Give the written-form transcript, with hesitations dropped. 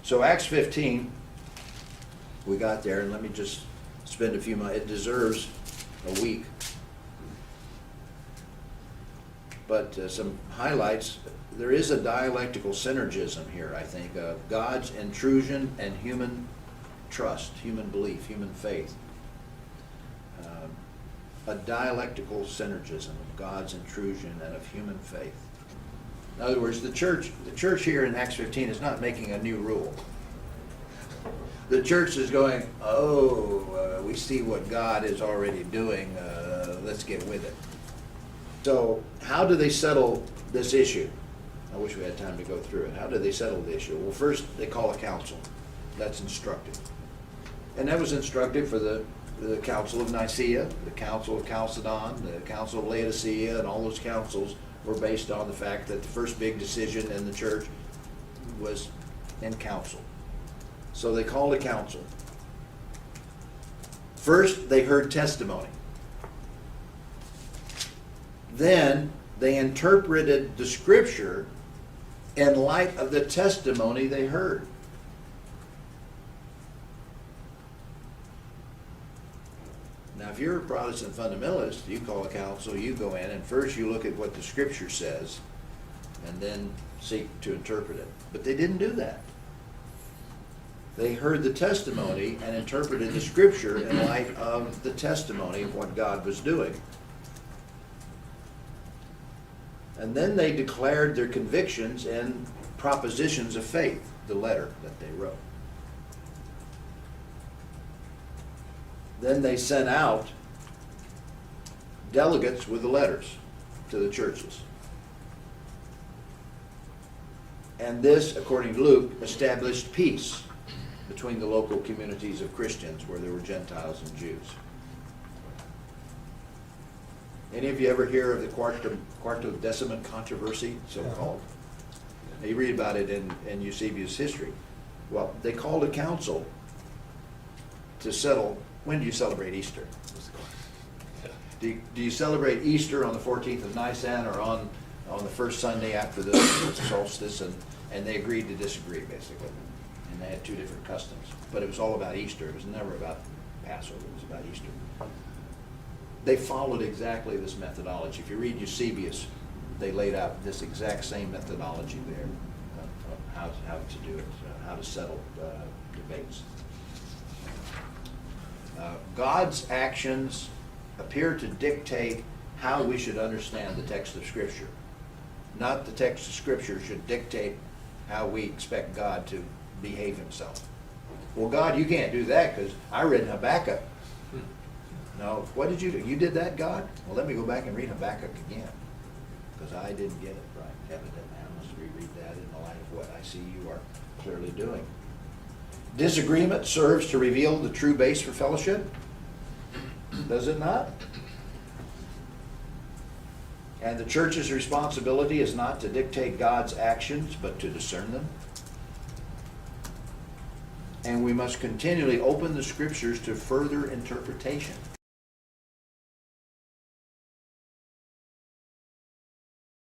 So Acts 15, we got there, and let me just spend a few minutes. It deserves a week. But some highlights. There is a dialectical synergism here, I think, of God's intrusion and human trust, human belief, human faith. A dialectical synergism of God's intrusion and of human faith. In other words, the church here in Acts 15 is not making a new rule. The church is going, we see what God is already doing, let's get with it. So how do they settle this issue? I wish we had time to go through it. How do they settle the issue? Well, first they call a council. That's instructive. And that was instructive for the Council of Nicaea, the Council of Chalcedon, the Council of Laodicea, and all those councils were based on the fact that the first big decision in the church was in council. So they called a council. First, they heard testimony. Then they interpreted the scripture in light of the testimony they heard. Now, if you're a Protestant fundamentalist, you call a council, you go in, and first you look at what the scripture says, and then seek to interpret it. But they didn't do that. They heard the testimony and interpreted the scripture in light of the testimony of what God was doing. And then they declared their convictions in propositions of faith, the letter that they wrote. Then they sent out delegates with the letters to the churches. And this, according to Luke, established peace between the local communities of Christians where there were Gentiles and Jews. Any of you ever hear of the Quartodeciman controversy, so-called? Now, you read about it in Eusebius' history. Well, they called a council to settle. When do you celebrate Easter? Do you celebrate Easter on the 14th of Nisan or on the first Sunday after the solstice? And they agreed to disagree, basically. And they had two different customs. But it was all about Easter. It was never about Passover. It was about Easter. They followed exactly this methodology. If you read Eusebius, they laid out this exact same methodology there of how to do it, how to settle debates. God's actions appear to dictate how we should understand the text of Scripture. Not the text of Scripture should dictate how we expect God to behave himself. Well, God, you can't do that because I read Habakkuk. No, what did you do? You did that, God? Well, let me go back and read Habakkuk again because I didn't get it right. Evidently, I must reread that in the light of what I see you are clearly doing. Disagreement serves to reveal the true base for fellowship. Does it not? And the church's responsibility is not to dictate God's actions, but to discern them. And we must continually open the scriptures to further interpretation.